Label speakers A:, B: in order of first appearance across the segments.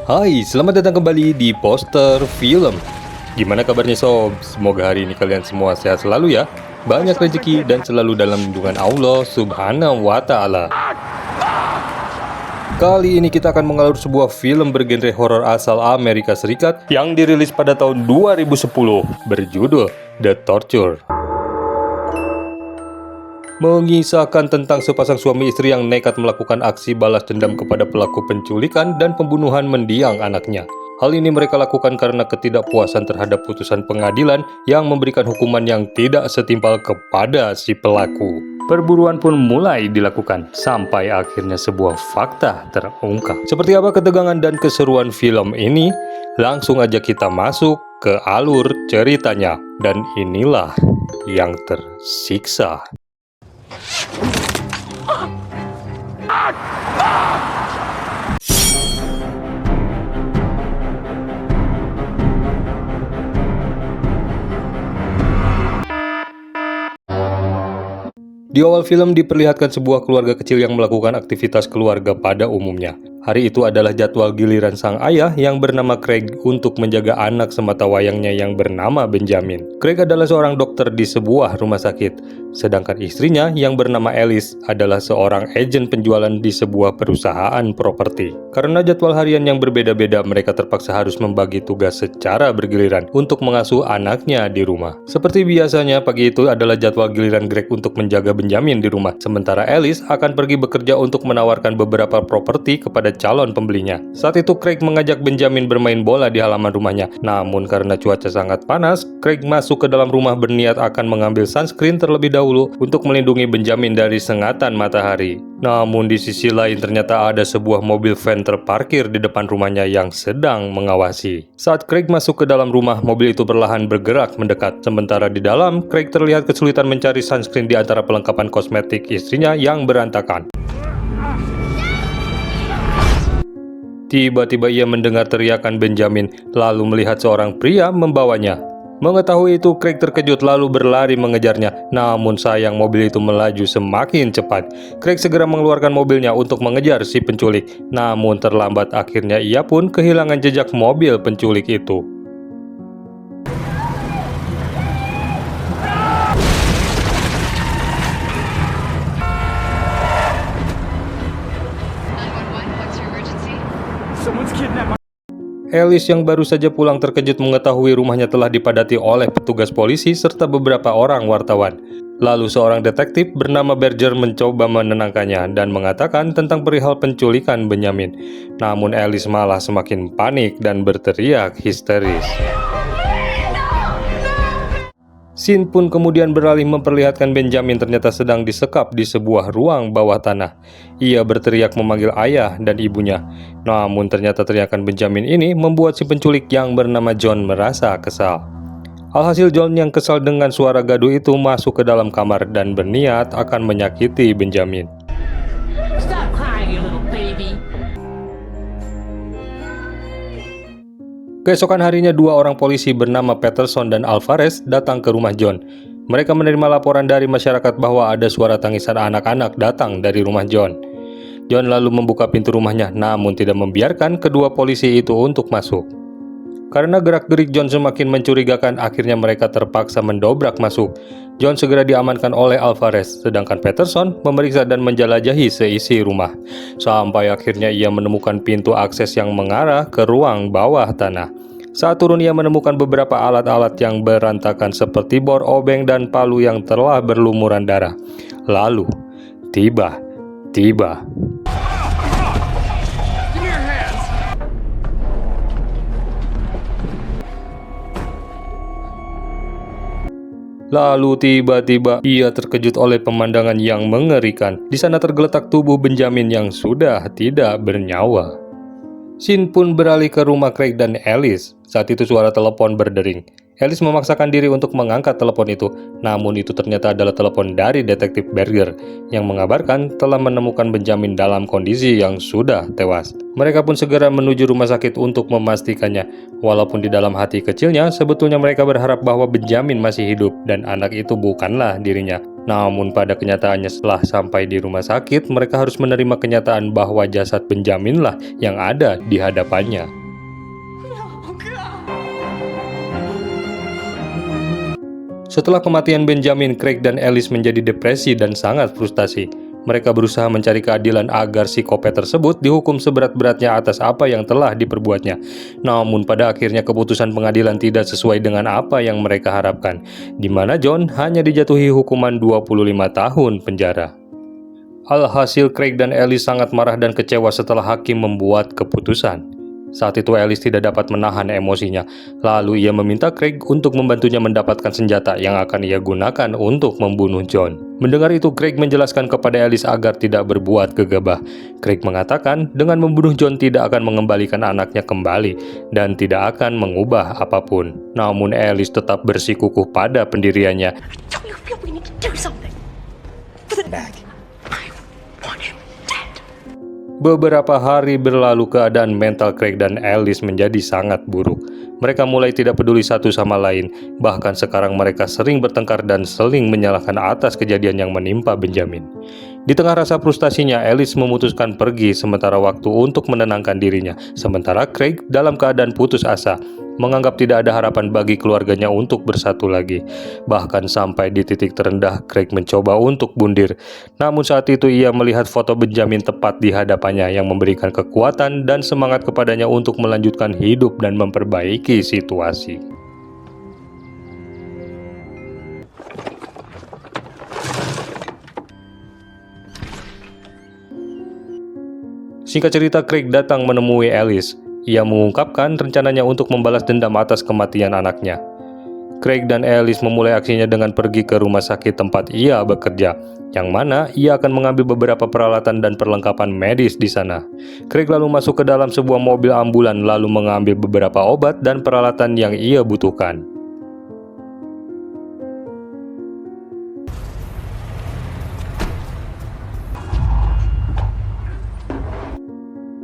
A: Hai, selamat datang kembali di Poster Film. Gimana kabarnya sob? Semoga hari ini kalian semua sehat selalu ya. Banyak rezeki dan selalu dalam lindungan Allah Subhanahu wa Ta'ala. Kali ini kita akan mengalur sebuah film bergenre horor asal Amerika Serikat yang dirilis pada tahun 2010 berjudul The Torture. Mengisahkan tentang sepasang suami istri yang nekat melakukan aksi balas dendam kepada pelaku penculikan dan pembunuhan mendiang anaknya. Hal ini mereka lakukan karena ketidakpuasan terhadap putusan pengadilan yang memberikan hukuman yang tidak setimpal kepada si pelaku. Perburuan pun mulai dilakukan sampai akhirnya sebuah fakta terungkap. Seperti apa ketegangan dan keseruan film ini? Langsung aja kita masuk ke alur ceritanya. Dan inilah yang tersiksa. Di awal film diperlihatkan sebuah keluarga kecil yang melakukan aktivitas keluarga pada umumnya. Hari itu adalah jadwal giliran sang ayah yang bernama Craig untuk menjaga anak sematawayangnya yang bernama Benjamin. Craig adalah seorang dokter di sebuah rumah sakit, sedangkan istrinya yang bernama Alice adalah seorang agen penjualan di sebuah perusahaan properti. Karena jadwal harian yang berbeda-beda, mereka terpaksa harus membagi tugas secara bergiliran untuk mengasuh anaknya di rumah. Seperti biasanya, pagi itu adalah jadwal giliran Greg untuk menjaga Benjamin di rumah, sementara Alice akan pergi bekerja untuk menawarkan beberapa properti kepada calon pembelinya. Saat itu Craig mengajak Benjamin bermain bola di halaman rumahnya. Namun karena cuaca sangat panas, Craig masuk ke dalam rumah berniat akan mengambil sunscreen terlebih dahulu untuk melindungi Benjamin dari sengatan matahari. Namun di sisi lain ternyata ada sebuah mobil van terparkir di depan rumahnya yang sedang mengawasi. Saat Craig masuk ke dalam rumah, mobil itu perlahan bergerak mendekat. Sementara di dalam, Craig terlihat kesulitan mencari sunscreen di antara perlengkapan kosmetik istrinya yang berantakan. Tiba-tiba ia mendengar teriakan Benjamin, lalu melihat seorang pria membawanya. Mengetahui itu, Craig terkejut lalu berlari mengejarnya. Namun sayang, mobil itu melaju semakin cepat. Craig segera mengeluarkan mobilnya untuk mengejar si penculik. Namun terlambat, akhirnya ia pun kehilangan jejak mobil penculik itu. Alice yang baru saja pulang terkejut mengetahui rumahnya telah dipadati oleh petugas polisi serta beberapa orang wartawan. Lalu seorang detektif bernama Berger mencoba menenangkannya dan mengatakan tentang perihal penculikan Benjamin. Namun Alice malah semakin panik dan berteriak histeris. Scene pun kemudian beralih memperlihatkan Benjamin ternyata sedang disekap di sebuah ruang bawah tanah. Ia berteriak memanggil ayah dan ibunya. Namun ternyata teriakan Benjamin ini membuat si penculik yang bernama John merasa kesal. Alhasil John yang kesal dengan suara gaduh itu masuk ke dalam kamar dan berniat akan menyakiti Benjamin.
B: Stop crying, you little baby.
A: Keesokan harinya dua orang polisi bernama Peterson dan Alvarez datang ke rumah John. Mereka menerima laporan dari masyarakat bahwa ada suara tangisan anak-anak datang dari rumah John. John lalu membuka pintu rumahnya namun tidak membiarkan kedua polisi itu untuk masuk. Karena gerak-gerik John semakin mencurigakan, akhirnya mereka terpaksa mendobrak masuk. John segera diamankan oleh Alvarez, sedangkan Peterson memeriksa dan menjelajahi seisi rumah. Sampai akhirnya ia menemukan pintu akses yang mengarah ke ruang bawah tanah. Saat turun ia menemukan beberapa alat-alat yang berantakan seperti bor, obeng, dan palu yang telah berlumuran darah. Lalu, tiba-tiba ia terkejut oleh pemandangan yang mengerikan. Di sana tergeletak tubuh Benjamin yang sudah tidak bernyawa. Scene pun beralih ke rumah Craig dan Alice. Saat itu suara telepon berdering. Alice memaksakan diri untuk mengangkat telepon itu, namun itu ternyata adalah telepon dari detektif Berger yang mengabarkan telah menemukan Benjamin dalam kondisi yang sudah tewas. Mereka pun segera menuju rumah sakit untuk memastikannya. Walaupun di dalam hati kecilnya, sebetulnya mereka berharap bahwa Benjamin masih hidup dan anak itu bukanlah dirinya. Namun pada kenyataannya setelah sampai di rumah sakit, mereka harus menerima kenyataan bahwa jasad Benjamin lah yang ada di hadapannya. Setelah kematian Benjamin, Craig dan Alice menjadi depresi dan sangat frustasi. Mereka berusaha mencari keadilan agar psikopat tersebut dihukum seberat-beratnya atas apa yang telah diperbuatnya. Namun pada akhirnya keputusan pengadilan tidak sesuai dengan apa yang mereka harapkan, di mana John hanya dijatuhi hukuman 25 tahun penjara. Alhasil Craig dan Alice sangat marah dan kecewa setelah hakim membuat keputusan. Saat itu Alice tidak dapat menahan emosinya, lalu ia meminta Craig untuk membantunya mendapatkan senjata yang akan ia gunakan untuk membunuh John. Mendengar itu, Craig menjelaskan kepada Alice agar tidak berbuat gegabah. Craig mengatakan dengan membunuh John tidak akan mengembalikan anaknya kembali dan tidak akan mengubah apapun. Namun Alice tetap bersikukuh pada pendiriannya. Beberapa hari berlalu, keadaan mental Craig dan Alice menjadi sangat buruk. Mereka mulai tidak peduli satu sama lain. Bahkan sekarang mereka sering bertengkar dan saling menyalahkan atas kejadian yang menimpa Benjamin. Di tengah rasa frustasinya, Alice memutuskan pergi sementara waktu untuk menenangkan dirinya. Sementara Craig dalam keadaan putus asa, menganggap tidak ada harapan bagi keluarganya untuk bersatu lagi. Bahkan sampai di titik terendah, Craig mencoba untuk bundir. Namun saat itu ia melihat foto Benjamin tepat di hadapannya yang memberikan kekuatan dan semangat kepadanya untuk melanjutkan hidup dan memperbaiki situasi. Singkat cerita, Craig datang menemui Alice. Ia mengungkapkan rencananya untuk membalas dendam atas kematian anaknya. Craig dan Alice memulai aksinya dengan pergi ke rumah sakit tempat ia bekerja, yang mana ia akan mengambil beberapa peralatan dan perlengkapan medis di sana. Craig lalu masuk ke dalam sebuah mobil ambulan lalu mengambil beberapa obat dan peralatan yang ia butuhkan.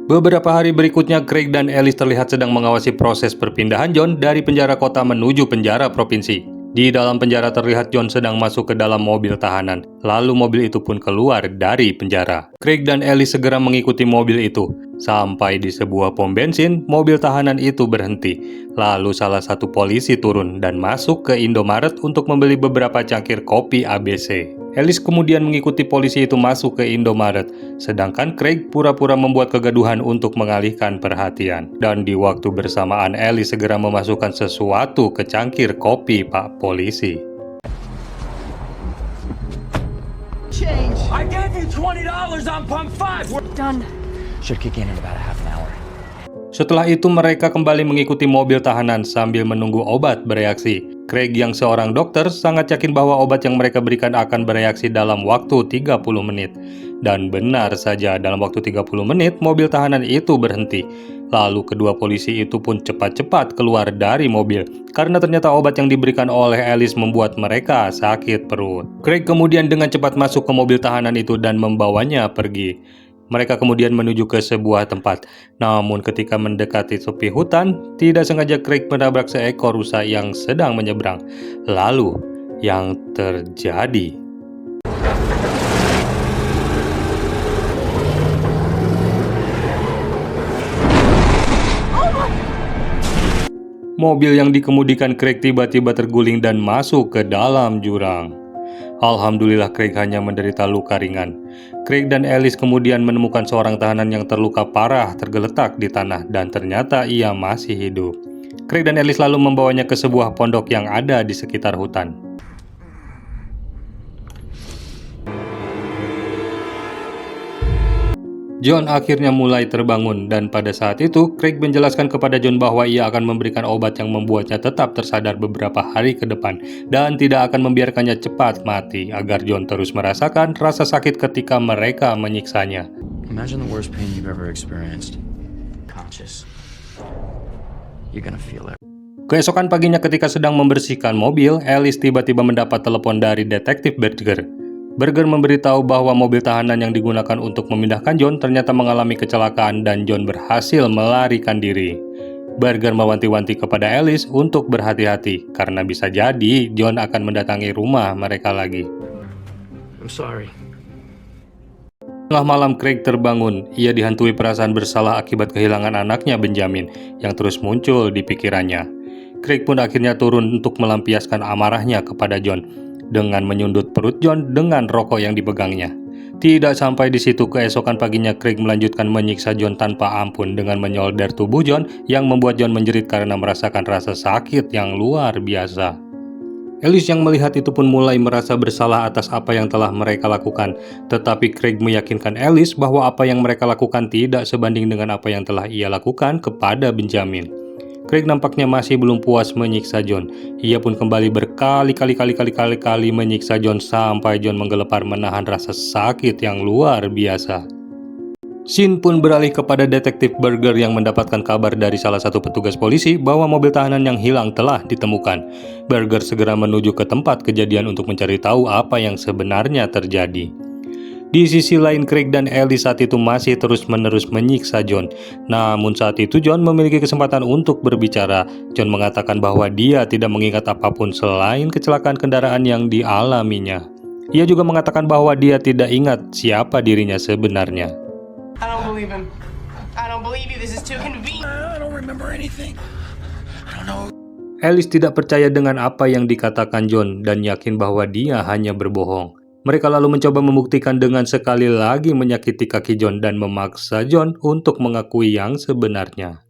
A: Beberapa hari berikutnya, Craig dan Alice terlihat sedang mengawasi proses perpindahan John dari penjara kota menuju penjara provinsi. Di dalam penjara terlihat John sedang masuk ke dalam mobil tahanan, lalu mobil itu pun keluar dari penjara. Craig dan Alice segera mengikuti mobil itu. Sampai di sebuah pom bensin, mobil tahanan itu berhenti. Lalu salah satu polisi turun dan masuk ke Indomaret untuk membeli beberapa cangkir kopi ABC. Alice kemudian mengikuti polisi itu masuk ke Indomaret, sedangkan Craig pura-pura membuat kegaduhan untuk mengalihkan perhatian. Dan di waktu bersamaan, Alice segera memasukkan sesuatu ke cangkir kopi Pak Polisi.
B: Change. I gave you $20 on pump 5. We're
C: Done.
D: Should kick in about a half an hour.
A: Setelah itu mereka kembali mengikuti mobil tahanan sambil menunggu obat bereaksi. Craig yang seorang dokter sangat yakin bahwa obat yang mereka berikan akan bereaksi dalam waktu 30 menit. Dan benar saja, dalam waktu 30 menit mobil tahanan itu berhenti. Lalu kedua polisi itu pun cepat-cepat keluar dari mobil karena ternyata obat yang diberikan oleh Alice membuat mereka sakit perut. Craig kemudian dengan cepat masuk ke mobil tahanan itu dan membawanya pergi. Mereka kemudian menuju ke sebuah tempat. Namun ketika mendekati tepi hutan, tidak sengaja Craig menabrak seekor rusa yang sedang menyeberang. Lalu, yang terjadi... Mobil yang dikemudikan Craig tiba-tiba terguling dan masuk ke dalam jurang. Alhamdulillah Craig hanya menderita luka ringan. Craig dan Alice kemudian menemukan seorang tahanan yang terluka parah tergeletak di tanah dan ternyata ia masih hidup. Craig dan Alice lalu membawanya ke sebuah pondok yang ada di sekitar hutan. John akhirnya mulai terbangun dan pada saat itu Craig menjelaskan kepada John bahwa ia akan memberikan obat yang membuatnya tetap tersadar beberapa hari ke depan dan tidak akan membiarkannya cepat mati agar John terus merasakan rasa sakit ketika mereka menyiksanya.
D: Imagine the worst pain you've ever experienced. Conscious. You're gonna feel it.
A: Keesokan paginya ketika sedang membersihkan mobil, Alice tiba-tiba mendapat telepon dari detektif Berger. Berger memberitahu bahwa mobil tahanan yang digunakan untuk memindahkan John ternyata mengalami kecelakaan dan John berhasil melarikan diri. Berger mewanti-wanti kepada Alice untuk berhati-hati karena bisa jadi John akan mendatangi rumah mereka lagi.
B: I'm sorry.
A: Tengah malam Craig terbangun. Ia dihantui perasaan bersalah akibat kehilangan anaknya Benjamin yang terus muncul di pikirannya. Craig pun akhirnya turun untuk melampiaskan amarahnya kepada John dengan menyundut perut John dengan rokok yang dipegangnya. Tidak sampai di situ, keesokan paginya Craig melanjutkan menyiksa John tanpa ampun dengan menyolder tubuh John yang membuat John menjerit karena merasakan rasa sakit yang luar biasa. Alice yang melihat itu pun mulai merasa bersalah atas apa yang telah mereka lakukan. Tetapi Craig meyakinkan Alice bahwa apa yang mereka lakukan tidak sebanding dengan apa yang telah ia lakukan kepada Benjamin. Craig nampaknya masih belum puas menyiksa John. Ia pun kembali berkali-kali menyiksa John sampai John menggelepar menahan rasa sakit yang luar biasa. Scene pun beralih kepada detektif Berger yang mendapatkan kabar dari salah satu petugas polisi bahwa mobil tahanan yang hilang telah ditemukan. Berger segera menuju ke tempat kejadian untuk mencari tahu apa yang sebenarnya terjadi. Di sisi lain, Craig dan Alice saat itu masih terus-menerus menyiksa John. Namun saat itu John memiliki kesempatan untuk berbicara. John mengatakan bahwa dia tidak mengingat apapun selain kecelakaan kendaraan yang dialaminya. Ia juga mengatakan bahwa dia tidak ingat siapa dirinya sebenarnya.
C: I don't believe him. I don't believe you. This is too convenient.
B: I don't remember anything. I don't know.
A: Alice tidak percaya dengan apa yang dikatakan John dan yakin bahwa dia hanya berbohong. Mereka lalu mencoba membuktikan dengan sekali lagi menyakiti kaki John dan memaksa John untuk mengakui yang sebenarnya.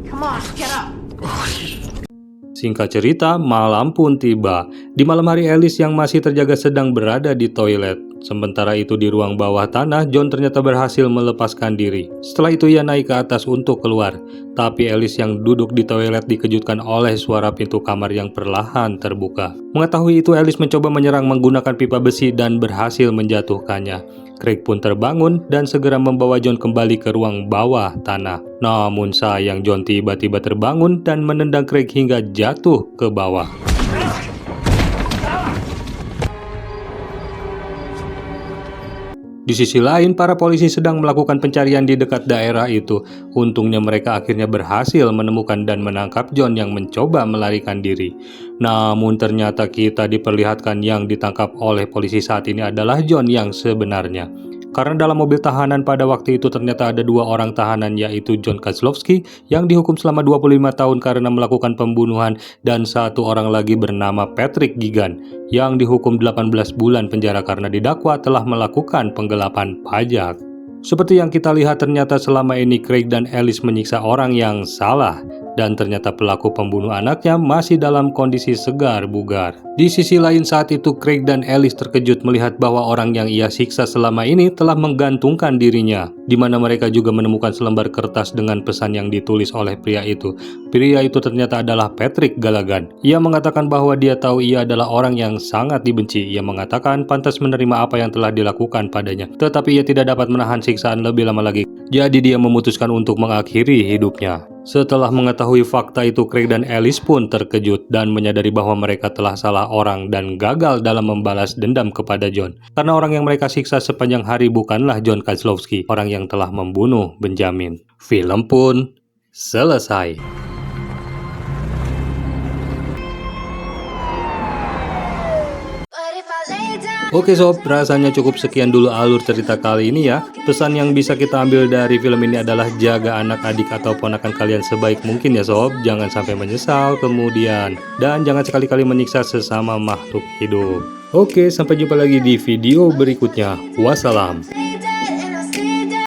C: Come on, get up.
A: Singkat cerita, malam pun tiba. Di malam hari, Alice yang masih terjaga sedang berada di toilet. Sementara itu di ruang bawah tanah, John ternyata berhasil melepaskan diri. Setelah itu ia naik ke atas untuk keluar. Tapi Alice yang duduk di toilet dikejutkan oleh suara pintu kamar yang perlahan terbuka. Mengetahui itu, Alice mencoba menyerang menggunakan pipa besi dan berhasil menjatuhkannya. Craig pun terbangun dan segera membawa John kembali ke ruang bawah tanah. Namun sayang, John tiba-tiba terbangun dan menendang Craig hingga jatuh ke bawah. Di sisi lain, para polisi sedang melakukan pencarian di dekat daerah itu. Untungnya mereka akhirnya berhasil menemukan dan menangkap John yang mencoba melarikan diri. Namun ternyata kita diperlihatkan yang ditangkap oleh polisi saat ini adalah John yang sebenarnya. Karena dalam mobil tahanan pada waktu itu ternyata ada dua orang tahanan, yaitu John Kozlowski yang dihukum selama 25 tahun karena melakukan pembunuhan dan satu orang lagi bernama Patrick Gigan yang dihukum 18 bulan penjara karena didakwa telah melakukan penggelapan pajak. Seperti yang kita lihat, ternyata selama ini Craig dan Alice menyiksa orang yang salah dan ternyata pelaku pembunuh anaknya masih dalam kondisi segar bugar. Di sisi lain, saat itu Craig dan Alice terkejut melihat bahwa orang yang ia siksa selama ini telah menggantungkan dirinya, di mana mereka juga menemukan selembar kertas dengan pesan yang ditulis oleh pria itu. Pria itu ternyata adalah Patrick Gallagher. Ia mengatakan bahwa dia tahu ia adalah orang yang sangat dibenci. Ia mengatakan pantas menerima apa yang telah dilakukan padanya, tetapi ia tidak dapat menahan siksaan lebih lama lagi. Jadi dia memutuskan untuk mengakhiri hidupnya. Setelah mengetahui fakta itu, Craig dan Alice pun terkejut dan menyadari bahwa mereka telah salah orang dan gagal dalam membalas dendam kepada John. Karena orang yang mereka siksa sepanjang hari bukanlah John Kozlowski, orang yang telah membunuh Benjamin. Film pun selesai. Oke sob, rasanya cukup sekian dulu alur cerita kali ini ya. Pesan yang bisa kita ambil dari film ini adalah jaga anak, adik, atau ponakan kalian sebaik mungkin ya sob. Jangan sampai menyesal kemudian. Dan jangan sekali-kali menyiksa sesama makhluk hidup. Oke, sampai jumpa lagi di video berikutnya. Wassalam.